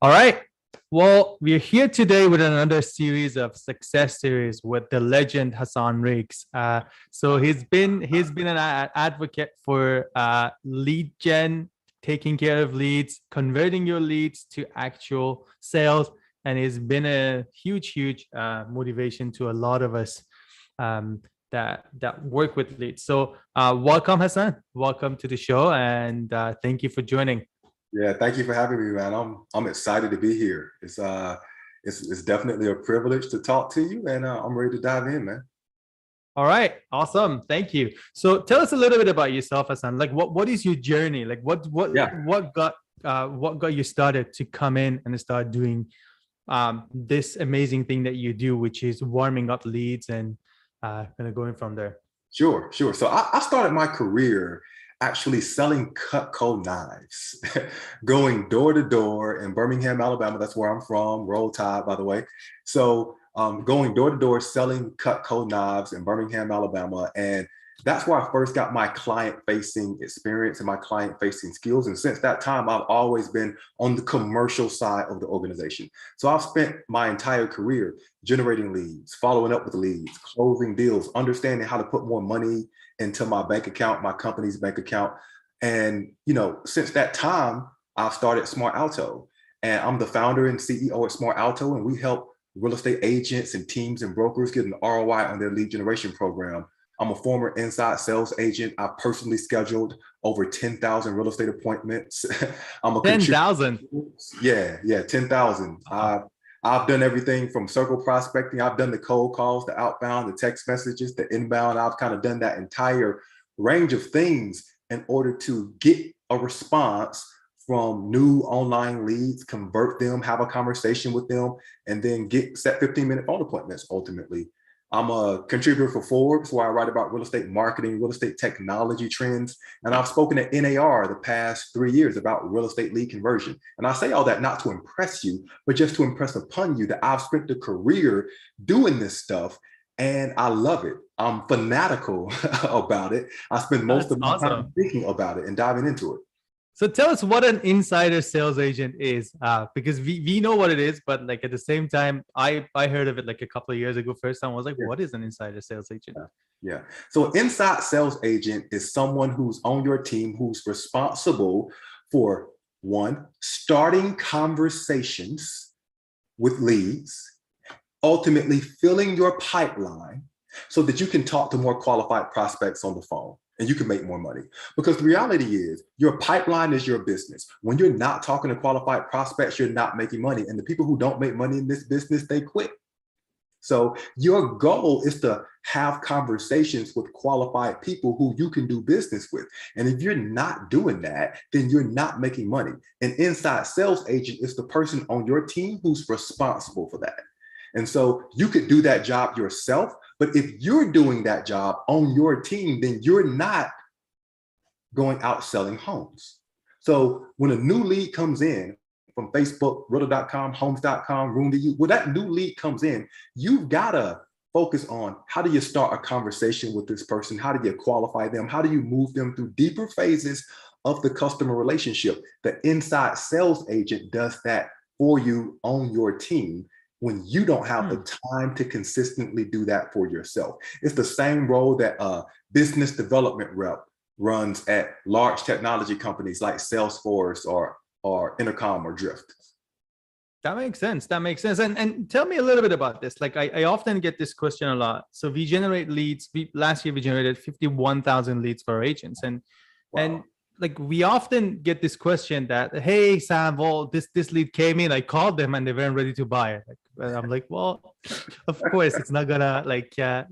All right. Well, we're here today with another series of success series with the legend Hassan Riggs. So he's been an advocate for lead gen, taking care of leads, converting your leads to actual sales, and he's been a huge motivation to a lot of us that work with leads. So welcome, Hassan. Welcome to the show, and thank you for joining. Yeah, thank you for having me, man. I'm excited to be here. It's definitely a privilege to talk to you, and I'm ready to dive in, man. All right, awesome. Thank you. So tell us a little bit about yourself, Hassan. Like what is your journey? Like Yeah, what got you started to come in and start doing this amazing thing that you do, which is warming up leads and kind of going from there. sure. So I started my career actually selling Cutco knives, going door to door in Birmingham, Alabama. That's where I'm from. Roll Tide, by the way. So going door to door selling Cutco knives in Birmingham, Alabama, and that's where I first got my client-facing experience and my client-facing skills. And since that time, I've always been on the commercial side of the organization. So I've spent my entire career generating leads, following up with leads, closing deals, understanding how to put more money into my bank account, my company's bank account. And, since that time, I've started Smart Alto, and I'm the founder and CEO at Smart Alto, and we help real estate agents and teams and brokers get an ROI on their lead generation program. I'm a former inside sales agent. I personally scheduled over 10,000 real estate appointments. I'm a 10,000. Yeah, 10,000. I've done everything from circle prospecting. I've done the cold calls, the outbound, the text messages, the inbound. I've kind of done that entire range of things in order to get a response from new online leads, convert them, have a conversation with them, and then set 15-minute phone appointments ultimately. I'm a contributor for Forbes, where I write about real estate marketing, real estate technology trends. And I've spoken at NAR the past 3 years about real estate lead conversion. And I say all that not to impress you, but just to impress upon you that I've spent a career doing this stuff and I love it. I'm fanatical about it. I spend most That's of my time awesome. thinking about it and diving into it. So tell us what an insider sales agent is, because we know what it is, but like at the same time, I heard of it like a couple of years ago. First time I was like, Yeah. what is an insider sales agent? Yeah. So an inside sales agent is someone who's on your team who's responsible for one, starting conversations with leads, ultimately filling your pipeline so that you can talk to more qualified prospects on the phone and you can make more money. Because the reality is your pipeline is your business. When you're not talking to qualified prospects, you're not making money. And the people who don't make money in this business, they quit. So your goal is to have conversations with qualified people who you can do business with. And if you're not doing that, then you're not making money. An inside sales agent is the person on your team who's responsible for that. And so you could do that job yourself, but if you're doing that job on your team, then you're not going out selling homes. So when a new lead comes in from Facebook, realtor.com, homes.com, Roomvu, when that new lead comes in, you've got to focus on how do you start a conversation with this person? How do you qualify them? How do you move them through deeper phases of the customer relationship? The inside sales agent does that for you on your team when you don't have the time to consistently do that for yourself. It's the same role that a business development rep runs at large technology companies like Salesforce or Intercom or Drift. That makes sense. That makes sense. And tell me a little bit about this. Like I often get this question a lot. So we generate leads. Last year we generated 51,000 leads for our agents. And Wow. and like we often get this question that, hey Sam, well, this lead came in, I called them and they weren't ready to buy it. I'm like, well, of course it's not gonna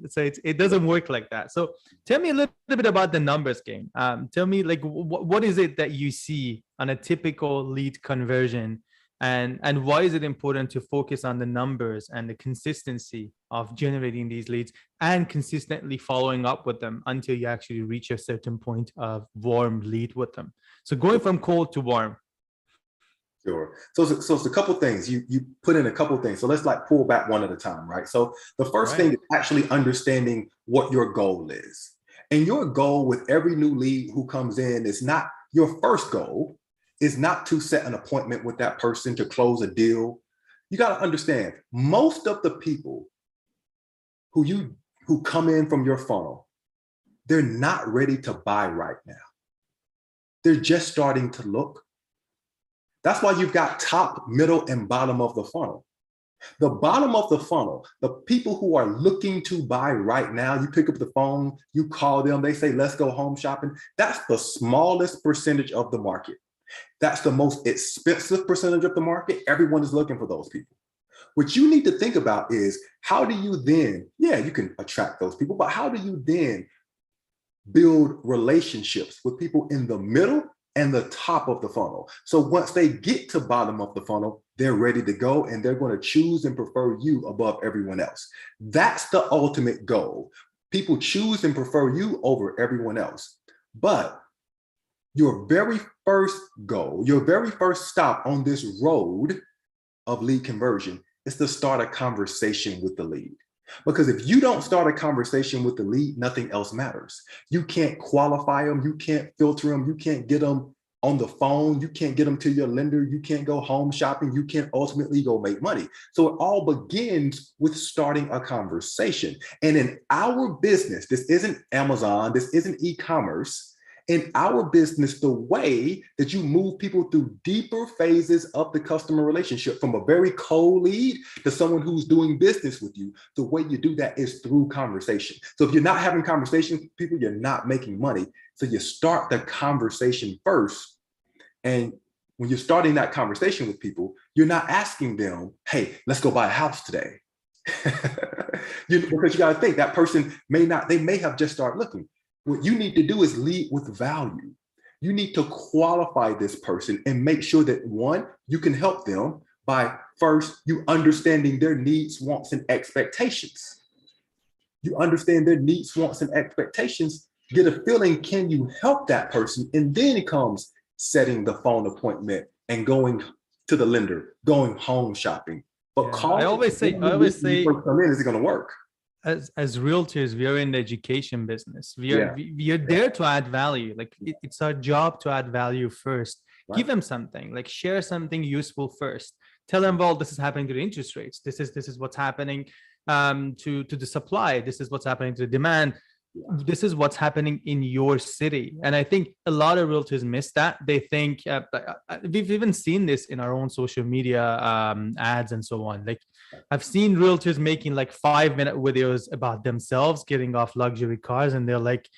so it doesn't work like that. So tell me a little bit about the numbers game. Tell me like what is it that you see on a typical lead conversion, and why is it important to focus on the numbers and the consistency of generating these leads and consistently following up with them until you actually reach a certain point of warm lead with them? So going from cold to warm. Sure. So it's a couple things. You put in a couple things. So let's like pull back one at a time, right? So the first thing is actually understanding what your goal is. And your goal with every new lead who comes in is not your first goal. is not to set an appointment with that person to close a deal. You got to understand, most of the people who come in from your funnel, they're not ready to buy right now. They're just starting to look. That's why you've got top, middle, and bottom of the funnel. The bottom of the funnel, the people who are looking to buy right now, you pick up the phone, you call them, they say, let's go home shopping. That's the smallest percentage of the market. That's the most expensive percentage of the market. Everyone is looking for those people. What you need to think about is, how do you then, yeah, you can attract those people, but how do you then build relationships with people in the middle and the top of the funnel? So once they get to bottom of the funnel, they're ready to go, and they're going to choose and prefer you above everyone else. That's the ultimate goal. People choose and prefer you over everyone else. But your very first goal, your very first stop on this road of lead conversion is to start a conversation with the lead. Because if you don't start a conversation with the lead, nothing else matters. You can't qualify them, you can't filter them, you can't get them on the phone, you can't get them to your lender, you can't go home shopping, you can't ultimately go make money. So it all begins with starting a conversation. And in our business, this isn't Amazon, this isn't e-commerce. In our business, the way that you move people through deeper phases of the customer relationship, from a very cold lead to someone who's doing business with you, the way you do that is through conversation. So if you're not having conversations with people, you're not making money. So you start the conversation first. And when you're starting that conversation with people, you're not asking them, hey, let's go buy a house today. Because you got to think, that person they may have just started looking. What you need to do is lead with value. You need to qualify this person and make sure that, one, you can help them by first, you understanding their needs, wants, and expectations. You understand their needs, wants, and expectations, get a feeling, can you help that person? And then it comes setting the phone appointment and going to the lender, going home shopping. But I always say, is it going to work? As realtors, we are in the education business. We are there to add value. Like it's our job to add value first. Right. Give them something, like share something useful first. Tell them, well, this is happening to the interest rates. This is what's happening to the supply. This is what's happening to the demand. This is what's happening in your city. And I think a lot of realtors miss that. They think we've even seen this in our own social media ads and so on. Like I've seen realtors making like 5-minute videos about themselves getting off luxury cars, and they're like,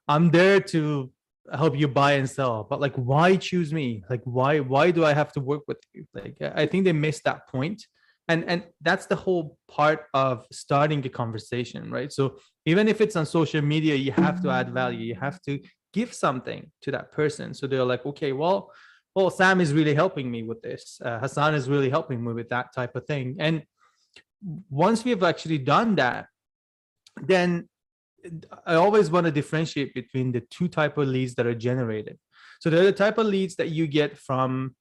I'm there to help you buy and sell, but like, why choose me? Like, why do I have to work with you? Like, I think they missed that point. And that's the whole part of starting a conversation, right? So even if it's on social media, you have to add value. You have to give something to that person. So they're like, okay, well, Sam is really helping me with this. Hassan is really helping me with that type of thing. And once we've actually done that, then I always want to differentiate between the two type of leads that are generated. So they're the type of leads that you get from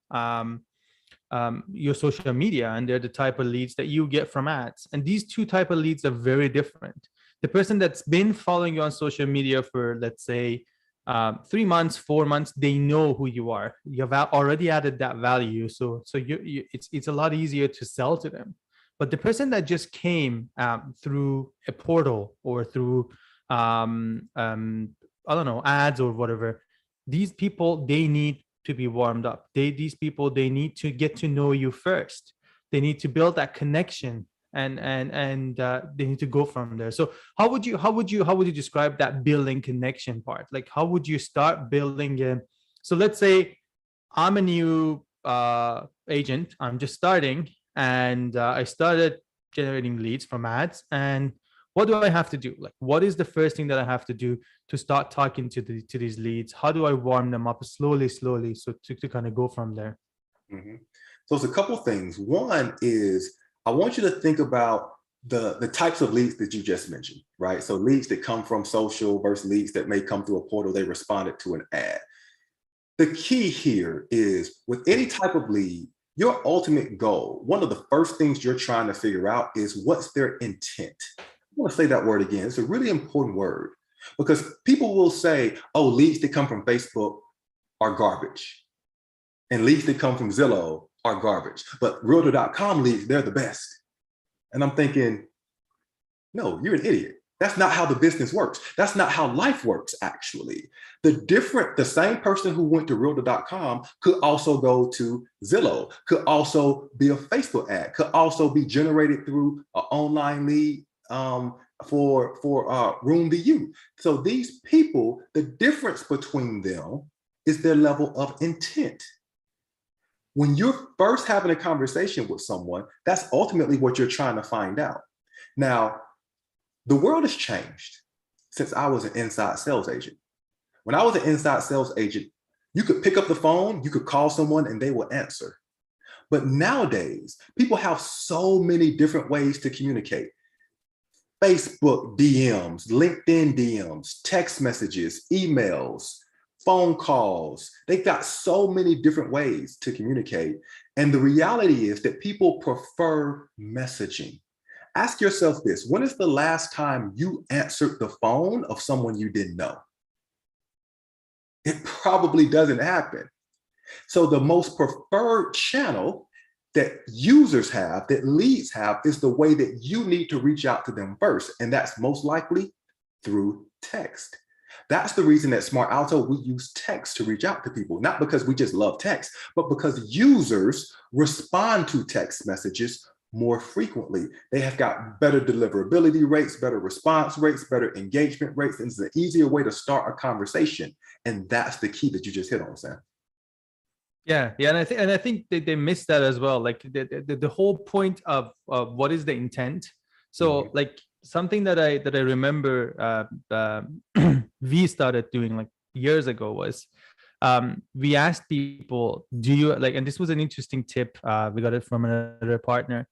your social media, and they're the type of leads that you get from ads. And these two type of leads are very different. The person that's been following you on social media for, let's say, 3 months, 4 months, they know who you are. You've already added that value. So it's a lot easier to sell to them. But the person that just came through a portal or through, I don't know, ads or whatever, these people, they need to be warmed up. These people, they need to get to know you first. They need to build that connection, and they need to go from there. So how would you describe that building connection part? Like, how would you start building it? So let's say I'm a new agent. I'm just starting, and I started generating leads from ads. And what do I have to do? Like, what is the first thing that I have to do to start talking to these leads? How do I warm them up slowly, so to kind of go from there? Mm-hmm. So it's a couple things. One is, I want you to think about the types of leads that you just mentioned, right? So leads that come from social versus leads that may come through a portal, they responded to an ad. The key here is, with any type of lead, your ultimate goal, one of the first things you're trying to figure out is, what's their intent? I want to say that word again. It's a really important word, because people will say, oh, leads that come from Facebook are garbage. And leads that come from Zillow are garbage. But realtor.com leads, they're the best. And I'm thinking, no, you're an idiot. That's not how the business works. That's not how life works, actually. The same person who went to realtor.com could also go to Zillow, could also be a Facebook ad, could also be generated through an online lead for Roomvu. So these people, the difference between them is their level of intent. When you're first having a conversation with someone, that's ultimately what you're trying to find out. Now, the world has changed since I was an inside sales agent. When I was an inside sales agent, you could pick up the phone, you could call someone and they will answer. But nowadays, people have so many different ways to communicate. Facebook DMs, LinkedIn DMs, text messages, emails, phone calls. They've got so many different ways to communicate. And the reality is that people prefer messaging. Ask yourself this: when is the last time you answered the phone of someone you didn't know? It probably doesn't happen. So the most preferred channel that users have, that leads have, is the way that you need to reach out to them first. And that's most likely through text. That's the reason at Smart Alto, we use text to reach out to people, not because we just love text, but because users respond to text messages more frequently. They have got better deliverability rates, better response rates, better engagement rates, and it's an easier way to start a conversation. And that's the key that you just hit on, Sam. Yeah, and I think they missed that as well. Like the whole point of what is the intent. So like something that I remember we started doing like years ago was we asked people, do you like, and this was an interesting tip, we got it from another partner,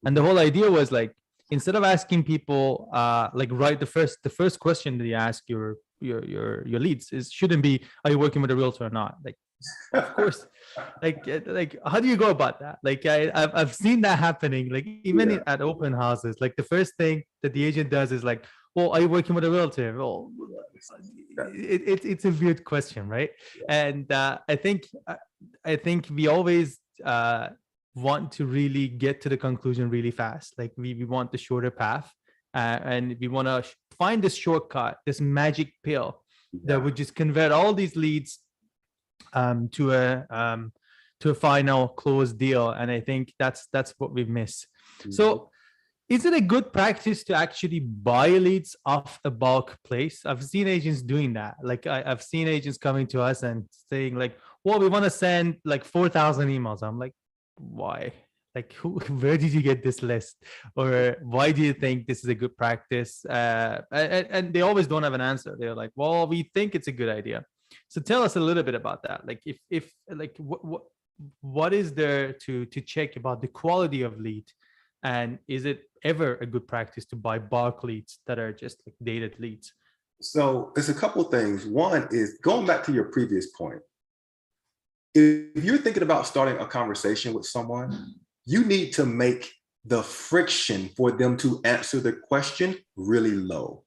and the whole idea was like, instead of asking people like right the first question that you ask your leads is shouldn't be, are you working with a realtor or not? Like, of course, like how do you go about that? Like I've seen that happening, like even at open houses. Like the first thing that the agent does is like, well, are you working with a realtor? Well, it's a weird question, right? And I think we always want to really get to the conclusion really fast. Like we want the shorter path, and we want to find this shortcut, this magic pill that would just convert all these leads to a final closed deal. And I think that's what we've missed. So is it a good practice to actually buy leads off a bulk place? I've seen agents doing that. Like I've seen agents coming to us and saying like, well, we want to send like 4,000 emails. I'm like, why? Like, where did you get this list? Or why do you think this is a good practice? And they always don't have an answer. They're like, well, we think it's a good idea. So tell us a little bit about that. Like if like what is there to check about the quality of lead? And is it ever a good practice to buy bulk leads that are just like dated leads? So there's a couple of things. One is going back to your previous point. If you're thinking about starting a conversation with someone, you need to make the friction for them to answer the question really low.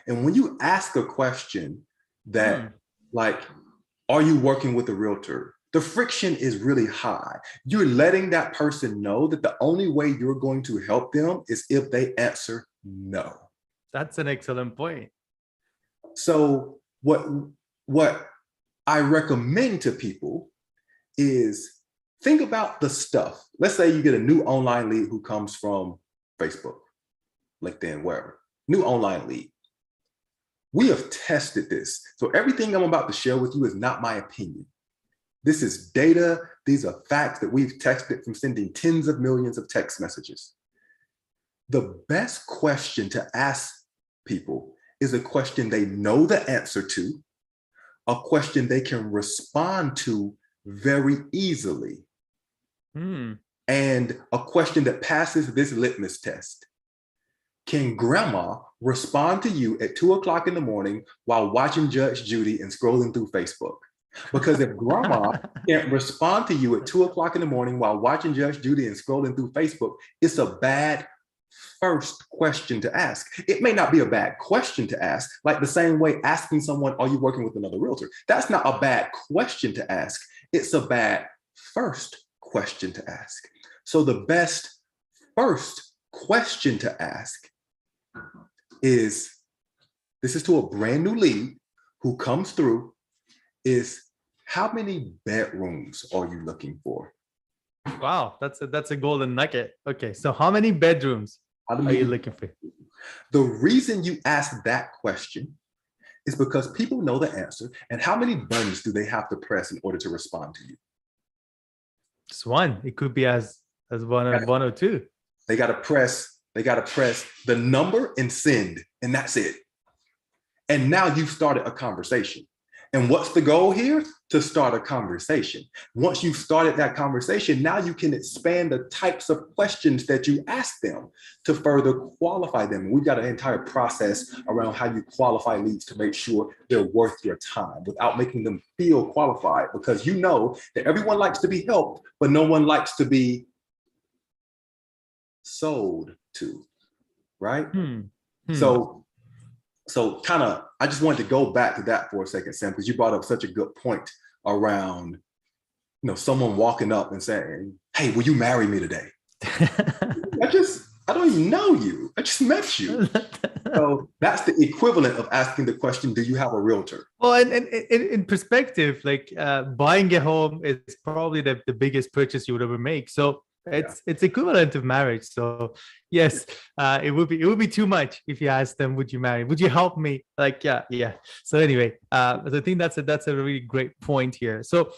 And when you ask a question that like, are you working with a realtor? The friction is really high. You're letting that person know that the only way you're going to help them is if they answer no. That's an excellent point. So what I recommend to people is think about the stuff. Let's say you get a new online lead who comes from Facebook, LinkedIn, wherever, new online lead. We have tested this. So everything I'm about to share with you is not my opinion. This is data. These are facts that we've tested from sending tens of millions of text messages. The best question to ask people is a question they know the answer to, a question they can respond to very easily, and a question that passes this litmus test. Can grandma respond to you at 2 o'clock in the morning while watching Judge Judy and scrolling through Facebook? Because if grandma can't respond to you at 2 o'clock in the morning while watching Judge Judy and scrolling through Facebook, it's a bad first question to ask. It may not be a bad question to ask, like the same way asking someone, are you working with another realtor? That's not a bad question to ask. It's a bad first question to ask. So the best first question to ask is, this is to a brand new lead who comes through, is how many bedrooms are you looking for? Wow, that's a golden nugget. Okay, so how many bedrooms are you looking for? The reason you ask that question is because people know the answer. And how many buttons do they have to press in order to respond to you? Just one. It could be as one or two. They gotta press the number and send, and that's it. And now you've started a conversation. And what's the goal here? To start a conversation. Once you've started that conversation, now you can expand the types of questions that you ask them to further qualify them. We've got an entire process around how you qualify leads to make sure they're worth your time without making them feel qualified, because you know that everyone likes to be helped, but no one likes to be sold to, right? So kind of, I just wanted to go back to that for a second, Sam, because you brought up such a good point around, someone walking up and saying, "Hey, will you marry me today?" I don't even know you. I just met you. So that's the equivalent of asking the question, do you have a realtor? Well, and in perspective, like buying a home is probably the biggest purchase you would ever make. So it's equivalent of marriage. So yes, it would be too much if you ask them, would you marry? Would you help me? Like, yeah. So anyway, I think that's a really great point here. So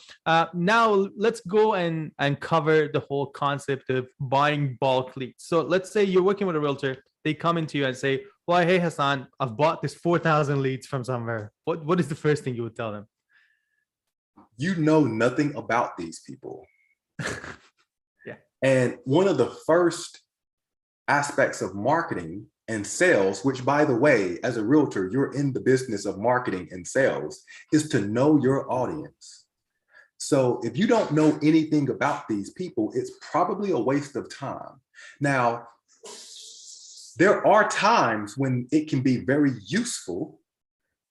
now let's go and cover the whole concept of buying bulk leads. So let's say you're working with a realtor, they come into you and say, "Well, hey Hassan, I've bought this 4,000 leads from somewhere." What is the first thing you would tell them? You know nothing about these people. And one of the first aspects of marketing and sales, which, by the way, as a realtor, you're in the business of marketing and sales, is to know your audience. So if you don't know anything about these people, it's probably a waste of time. Now, there are times when it can be very useful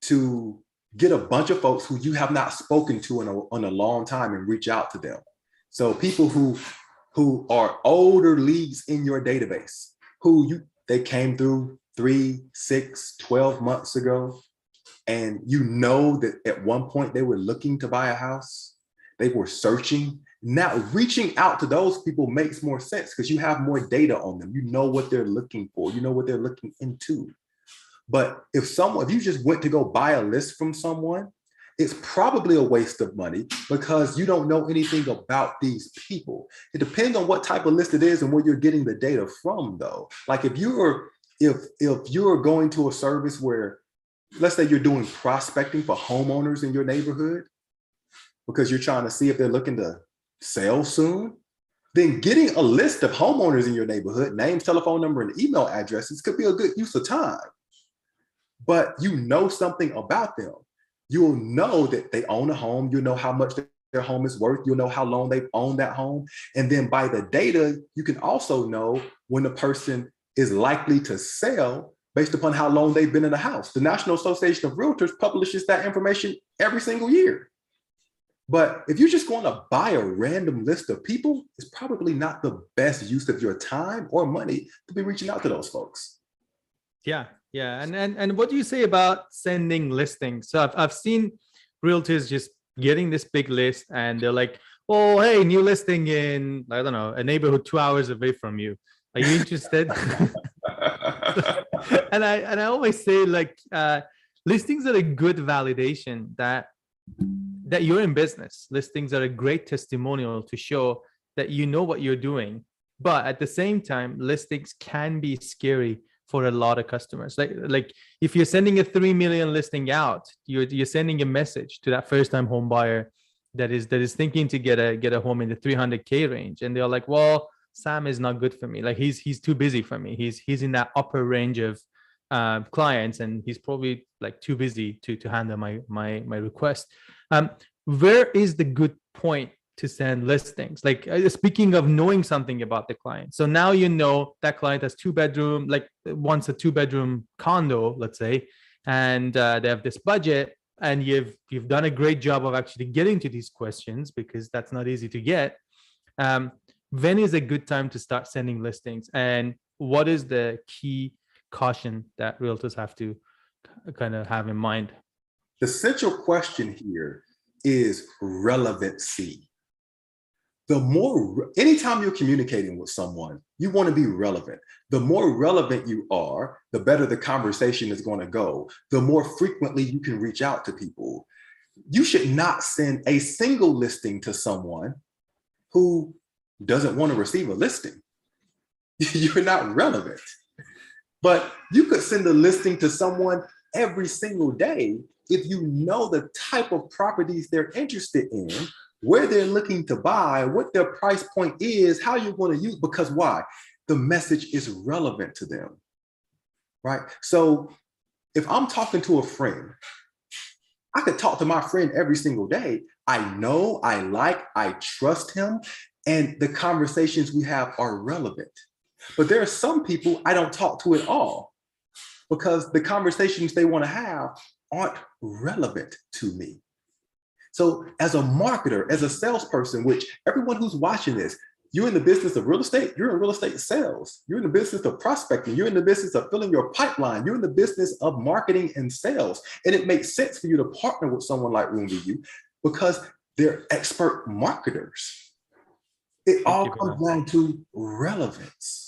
to get a bunch of folks who you have not spoken to in a long time and reach out to them. So people who are older leads in your database, they came through 3, 6, 12 months ago, and you know that at one point they were looking to buy a house, they were searching. Now reaching out to those people makes more sense because you have more data on them. You know what they're looking for, you know what they're looking into. But if you just went to go buy a list from someone, it's probably a waste of money because you don't know anything about these people. It depends on what type of list it is and where you're getting the data from, though. Like if you're going to a service where, let's say you're doing prospecting for homeowners in your neighborhood because you're trying to see if they're looking to sell soon, then getting a list of homeowners in your neighborhood, names, telephone number, and email addresses could be a good use of time. But you know something about them. You'll know that they own a home. You'll know how much their home is worth. You'll know how long they've owned that home. And then by the data, you can also know when a person is likely to sell based upon how long they've been in the house. The National Association of Realtors publishes that information every single year. But if you're just going to buy a random list of people, it's probably not the best use of your time or money to be reaching out to those folks. Yeah. And what do you say about sending listings? So I've seen realtors just getting this big list and they're like, "Oh, hey, new listing in, I don't know, a neighborhood 2 hours away from you. Are you interested?" and I always say, like, listings are a good validation that you're in business. Listings are a great testimonial to show that you know what you're doing. But at the same time, listings can be scary for a lot of customers. Like if you're sending a 3 million listing out, you're sending a message to that first-time home buyer that is thinking to get a home in the 300K range, and they're like, "Well, Sam is not good for me. Like he's too busy for me. He's in that upper range of clients, and he's probably like too busy to handle my request." Where is the good point to send listings? Like speaking of knowing something about the client, so now you know that client has 2-bedroom, like wants a 2-bedroom condo, let's say, and they have this budget. and you've done a great job of actually getting to these questions, because that's not easy to get. When is a good time to start sending listings, and what is the key caution that realtors have to kind of have in mind? The central question here is relevancy. Anytime you're communicating with someone, you want to be relevant. The more relevant you are, the better the conversation is going to go. The more frequently you can reach out to people. You should not send a single listing to someone who doesn't want to receive a listing. You're not relevant. But you could send a listing to someone every single day if you know the type of properties they're interested in, where they're looking to buy, what their price point is, how you're going to use, because why? The message is relevant to them, right? So if I'm talking to a friend, I could talk to my friend every single day. I know, I trust him, and the conversations we have are relevant. But there are some people I don't talk to at all because the conversations they want to have aren't relevant to me. So as a marketer, as a salesperson, which everyone who's watching this, you're in the business of real estate, you're in real estate sales, you're in the business of prospecting, you're in the business of filling your pipeline, you're in the business of marketing and sales. And it makes sense for you to partner with someone like Roomvu because they're expert marketers. It all comes down to relevance.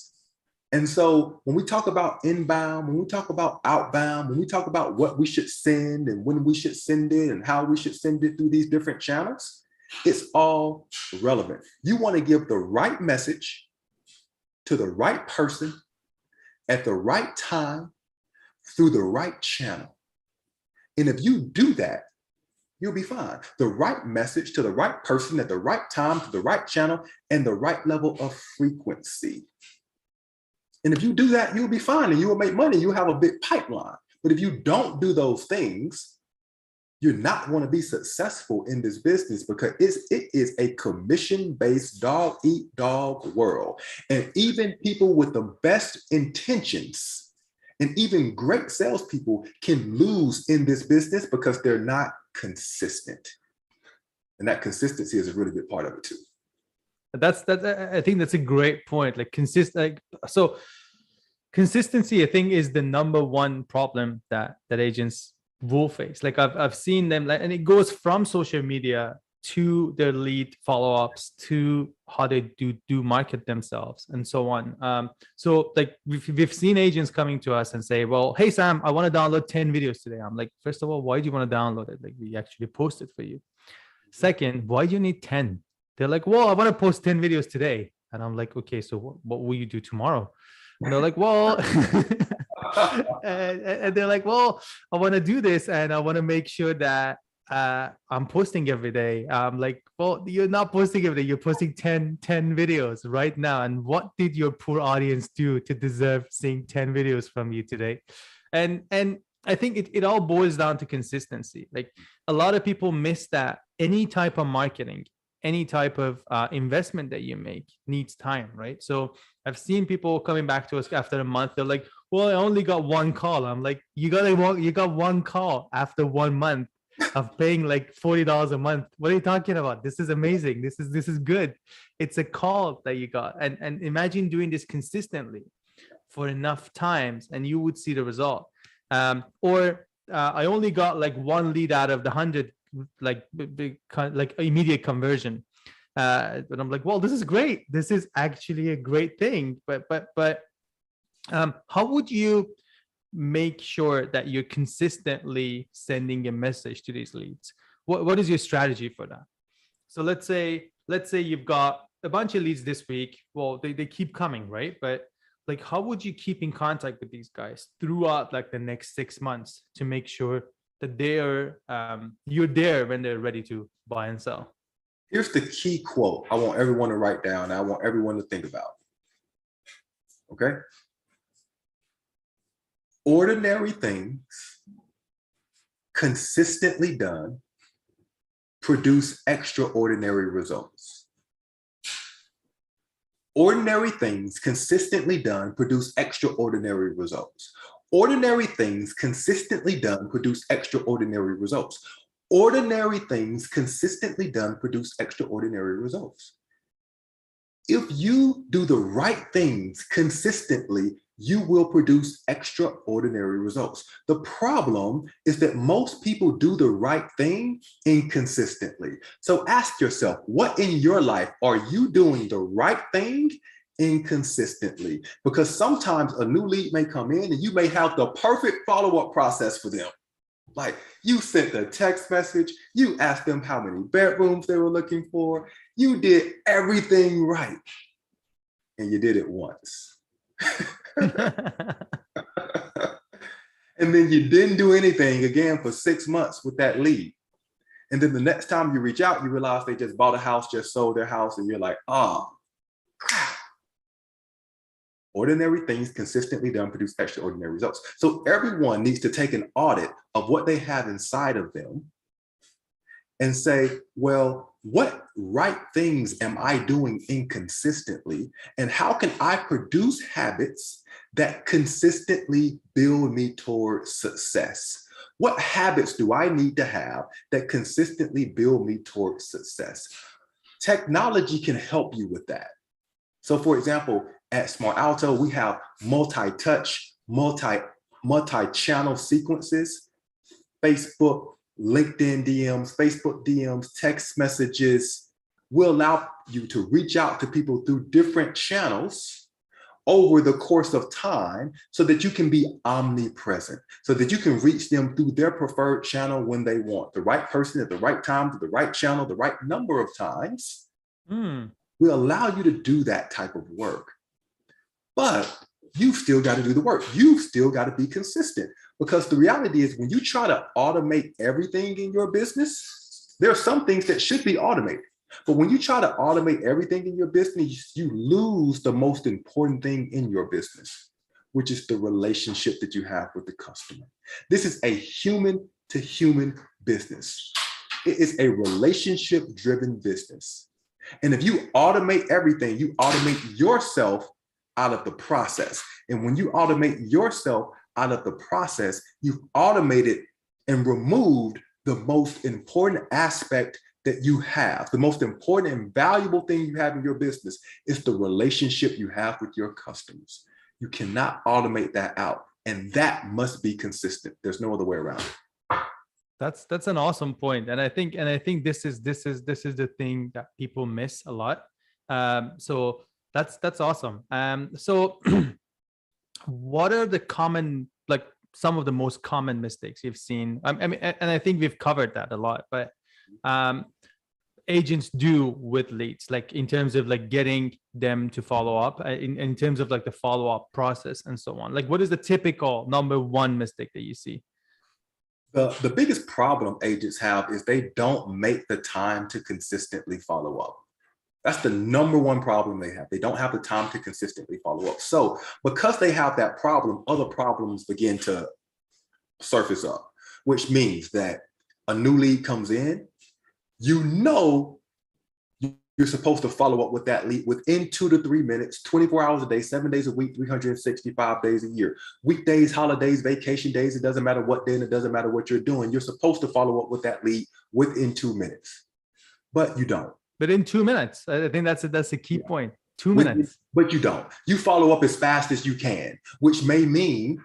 And so when we talk about inbound, when we talk about outbound, when we talk about what we should send and when we should send it and how we should send it through these different channels, it's all relevant. You want to give the right message to the right person at the right time through the right channel. And if you do that, you'll be fine. The right message to the right person at the right time, to the right channel, and the right level of frequency. And if you do that, you'll be fine and you will make money. You'll have a big pipeline. But if you don't do those things, you're not going to be successful in this business because it is a commission-based dog-eat-dog world. And even people with the best intentions and even great salespeople can lose in this business because they're not consistent. And that consistency is a really big part of it too. I think that's a great point. So consistency, I think, is the number one problem that agents will face. Like I've seen them, and it goes from social media to their lead follow-ups to how they do market themselves and so on. So like we've seen agents coming to us and say, well, hey Sam, I want to download 10 videos today. I'm like, first of all, why do you want to download it? Like we actually post it for you. Second, why do you need 10? They're like, well, I want to post 10 videos today. And I'm like, okay, so what will you do tomorrow? And they're like, well, and they're like, well, I want to do this and I want to make sure that I'm posting every day. I'm like, well, you're not posting every day. You're posting 10 videos right now. And what did your poor audience do to deserve seeing 10 videos from you today? And I think it all boils down to consistency. Like a lot of people miss that any type of marketing, any type of investment that you make needs time, right? So I've seen people coming back to us after a month. They're like, well, I only got one call. I'm like, you got one call after 1 month of paying like $40 a month. What are you talking about? This is amazing. This is good. It's a call that you got. And imagine doing this consistently for enough times and you would see the result. I only got like one lead out of the 100, like immediate conversion. But I'm like, well, this is great. This is actually a great thing. But how would you make sure that you're consistently sending a message to these leads? What is your strategy for that? So let's say you've got a bunch of leads this week. Well, they keep coming, right? But like, how would you keep in contact with these guys throughout like the next 6 months to make sure that you're there when they're ready to buy and sell? Here's the key quote I want everyone to write down. I want everyone to think about. Okay? Ordinary things consistently done produce extraordinary results. Ordinary things consistently done produce extraordinary results. Ordinary things consistently done produce extraordinary results. Ordinary things consistently done produce extraordinary results. If you do the right things consistently, you will produce extraordinary results. The problem is that most people do the right thing inconsistently. So ask yourself, what in your life are you doing the right thing inconsistently? Because sometimes a new lead may come in and you may have the perfect follow-up process for them. Like, you sent a text message, you asked them how many bedrooms they were looking for, you did everything right, and you did it once. And then you didn't do anything again for 6 months with that lead. And then the next time you reach out, you realize they just bought a house, just sold their house, and you're like, oh, crap. Ordinary things consistently done produce extraordinary results. So everyone needs to take an audit of what they have inside of them and say, well, what right things am I doing inconsistently? And how can I produce habits that consistently build me toward success? What habits do I need to have that consistently build me toward success? Technology can help you with that. So for example, at Smart Alto, we have multi-touch, multi-channel sequences, Facebook, LinkedIn DMs, Facebook DMs, text messages will allow you to reach out to people through different channels over the course of time so that you can be omnipresent, so that you can reach them through their preferred channel when they want. The right person at the right time, to the right channel, the right number of times will allow you to do that type of work. But you've still got to do the work. You've still got to be consistent, because the reality is when you try to automate everything in your business, there are some things that should be automated. But when you try to automate everything in your business, you lose the most important thing in your business, which is the relationship that you have with the customer. This is a human to human business. It is a relationship driven business. And if you automate everything, you automate yourself out of the process. And when you automate yourself out of the process, you've automated and removed the most important aspect that you have. The most important and valuable thing you have in your business is the relationship you have with your customers. You cannot automate that out, and that must be consistent. There's no other way around it. That's an awesome point, and I think this is the thing that people miss a lot. So that's awesome. So what are the common, like some of the most common mistakes you've seen? I mean, and I think we've covered that a lot, but agents do with leads, like in terms of like getting them to follow up, in terms of like the follow-up process and so on. Like, what is the typical number one mistake that you see? The biggest problem agents have is they don't make the time to consistently follow up. That's the number one problem they have. They don't have the time to consistently follow up. So because they have that problem, other problems begin to surface up, which means that a new lead comes in, you know you're supposed to follow up with that lead within 2 to 3 minutes, 24 hours a day, 7 days a week, 365 days a year. Weekdays, holidays, vacation days, it doesn't matter what day and it doesn't matter what you're doing. You're supposed to follow up with that lead within 2 minutes, but you don't. But in 2 minutes, I think that's the key point. 2 minutes. But you don't. You follow up as fast as you can, which may mean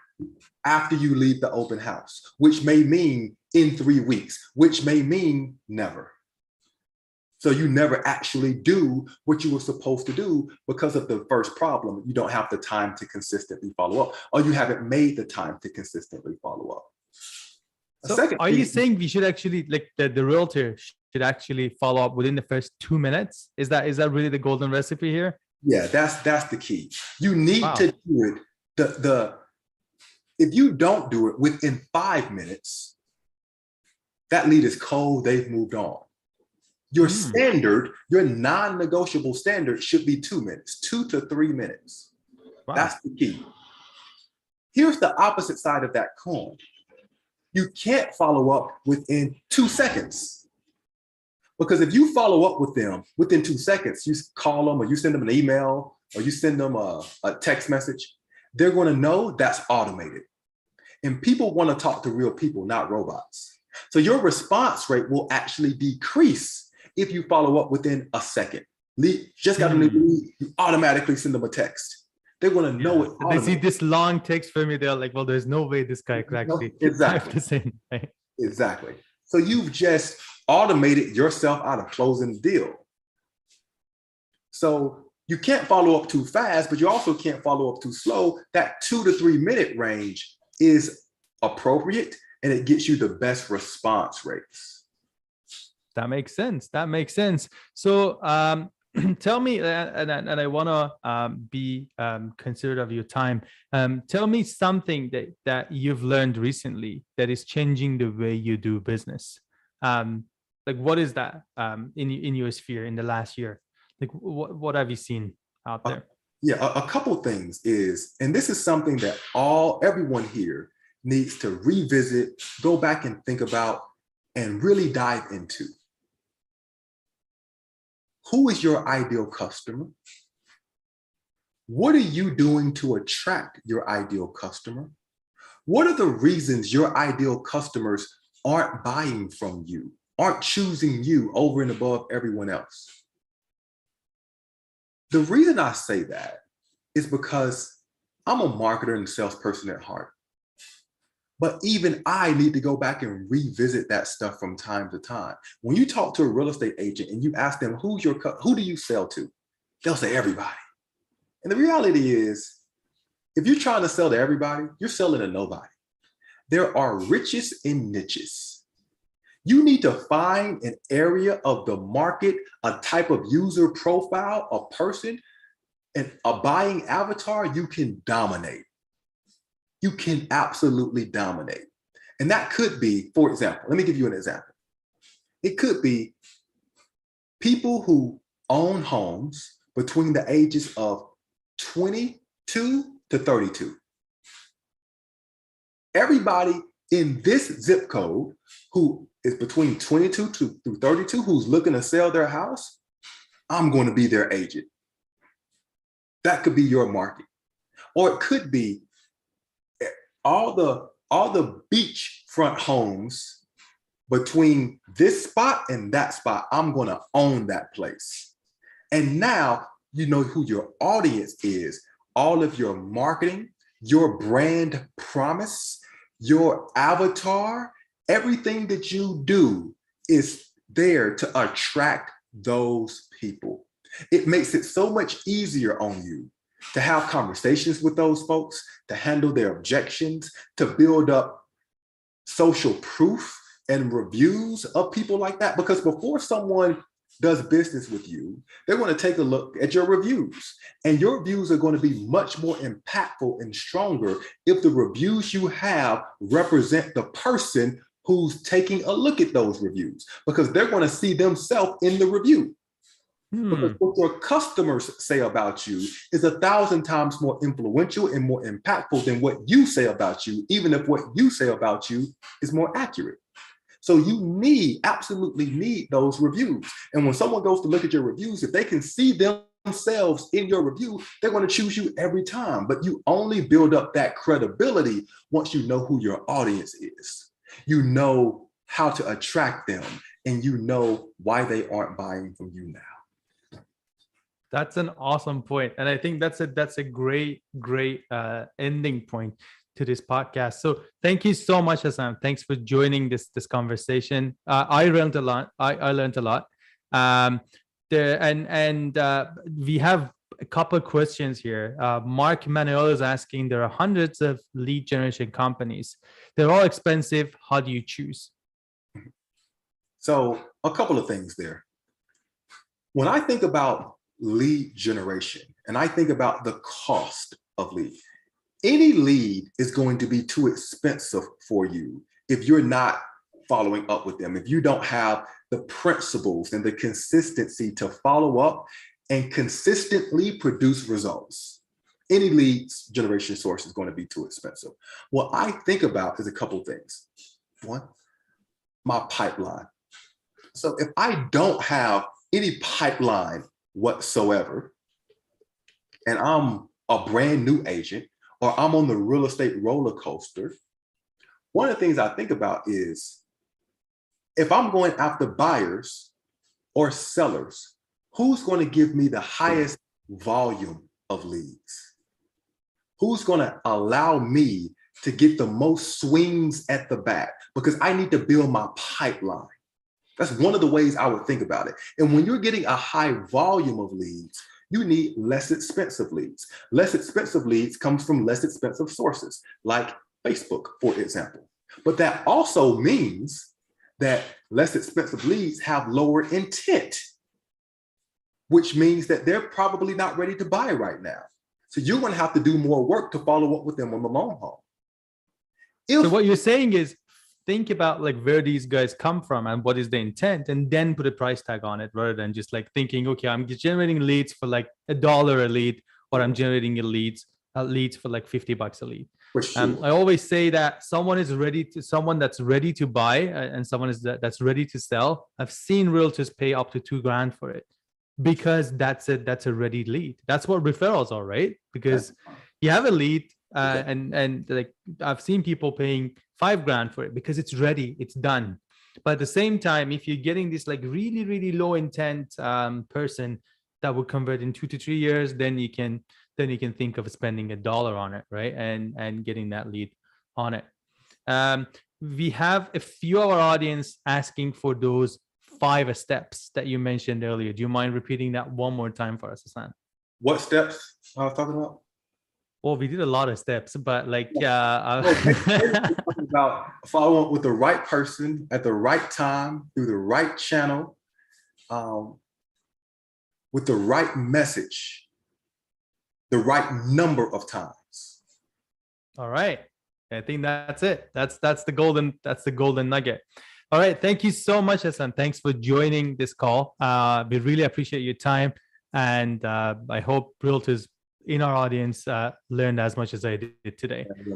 after you leave the open house, which may mean in 3 weeks, which may mean never. So you never actually do what you were supposed to do because of the first problem. You don't have the time to consistently follow up, or you haven't made the time to consistently follow up. So are you saying we should actually, like the realtor should actually follow up within the first 2 minutes? Is that really the golden recipe here? Yeah, that's the key. You need to do it. If you don't do it within 5 minutes, that lead is cold, they've moved on. Your standard, your non-negotiable standard should be 2 minutes, 2 to 3 minutes. Wow. That's the key. Here's the opposite side of that coin. You can't follow up within 2 seconds. Because if you follow up with them within 2 seconds, you call them or you send them an email or you send them a text message, they're going to know that's automated. And people want to talk to real people, not robots. So your response rate will actually decrease if you follow up within a second. Just got a new lead, you automatically send them a text. They want to know it. They see this long text from me. They're like, well, there's no way this guy could actually type the same. Right? Exactly. So you've just automated yourself out of closing the deal. So you can't follow up too fast, but you also can't follow up too slow. That 2 to 3 minute range is appropriate, and it gets you the best response rates. That makes sense. That makes sense. So tell me, and I want to be considerate of your time. Tell me something that you've learned recently that is changing the way you do business. Like, what is that in your sphere in the last year? Like, what have you seen out there? A couple things is, and this is something that everyone here needs to revisit, go back and think about, and really dive into. Who is your ideal customer? What are you doing to attract your ideal customer? What are the reasons your ideal customers aren't buying from you, aren't choosing you over and above everyone else? The reason I say that is because I'm a marketer and salesperson at heart. But even I need to go back and revisit that stuff from time to time. When you talk to a real estate agent and you ask them, who do you sell to? They'll say everybody. And the reality is, if you're trying to sell to everybody, you're selling to nobody. There are riches in niches. You need to find an area of the market, a type of user profile, a person, and a buying avatar you can dominate. You can absolutely dominate. And that could be, for example, let me give you an example. It could be people who own homes between the ages of 22 to 32. Everybody in this zip code who is between 22 through 32 who's looking to sell their house, I'm going to be their agent. That could be your market. Or it could be all the beachfront homes between this spot and that spot. I'm going to own that place. And now you know who your audience is. All of your marketing, your brand promise, your avatar, everything that you do is there to attract those people. It makes it so much easier on you to have conversations with those folks, to handle their objections, to build up social proof and reviews of people like that. Because before someone does business with you, they want to take a look at your reviews. And your reviews are going to be much more impactful and stronger if the reviews you have represent the person who's taking a look at those reviews, because they're going to see themselves in the review. Because what your customers say about you is 1,000 times more influential and more impactful than what you say about you, even if what you say about you is more accurate. So you absolutely need those reviews. And when someone goes to look at your reviews, if they can see themselves in your review, they're going to choose you every time. But you only build up that credibility once you know who your audience is. You know how to attract them, and you know why they aren't buying from you now. That's an awesome point. And I think that's a great ending point to this podcast. So thank you so much, Hassan. Thanks for joining this conversation. I learned a lot. I learned a lot. We have a couple of questions here. Mark Manuel is asking, there are hundreds of lead generation companies. They're all expensive. How do you choose? So a couple of things there. When I think about lead generation and I think about the cost of lead, any lead is going to be too expensive for you if you're not following up with them, if you don't have the principles and the consistency to follow up and consistently produce results. Any lead generation source is going to be too expensive. What I think about is a couple of things. One, my pipeline. So if I don't have any pipeline whatsoever, and I'm a brand new agent, or I'm on the real estate roller coaster, one of the things I think about is if I'm going after buyers or sellers, who's going to give me the highest volume of leads? Who's going to allow me to get the most swings at the bat? Because I need to build my pipeline. That's one of the ways I would think about it. And when you're getting a high volume of leads, you need less expensive leads. Less expensive leads comes from less expensive sources, like Facebook, for example. But that also means that less expensive leads have lower intent, which means that they're probably not ready to buy right now. So you're going to have to do more work to follow up with them on the long haul. So what you're saying is think about like where these guys come from and what is the intent, and then put a price tag on it, rather than just like thinking, okay, I'm generating leads for like $1 a lead, or I'm generating leads for like $50 a lead. For sure. I always say that someone that's ready to buy and someone that's ready to sell. I've seen realtors pay up to $2,000 for it, because that's a ready lead. That's what referrals are, right? Because you have a lead, and like I've seen people paying $5,000 for it because it's ready, it's done. But at the same time, if you're getting this like really, really low intent person that would convert in 2 to 3 years, then you can think of spending $1 on it, right? And getting that lead on it. We have a few of our audience asking for those 5 steps that you mentioned earlier. Do you mind repeating that one more time for us, Hassan? What steps I was talking about? Well, we did a lot of steps, but like, about following up with the right person at the right time, through the right channel, with the right message, the right number of times. All right. I think that's it. That's the golden nugget. All right. Thank you so much, Hassan. Thanks for joining this call. We really appreciate your time. And I hope realtors in our audience learned as much as I did today. Yeah,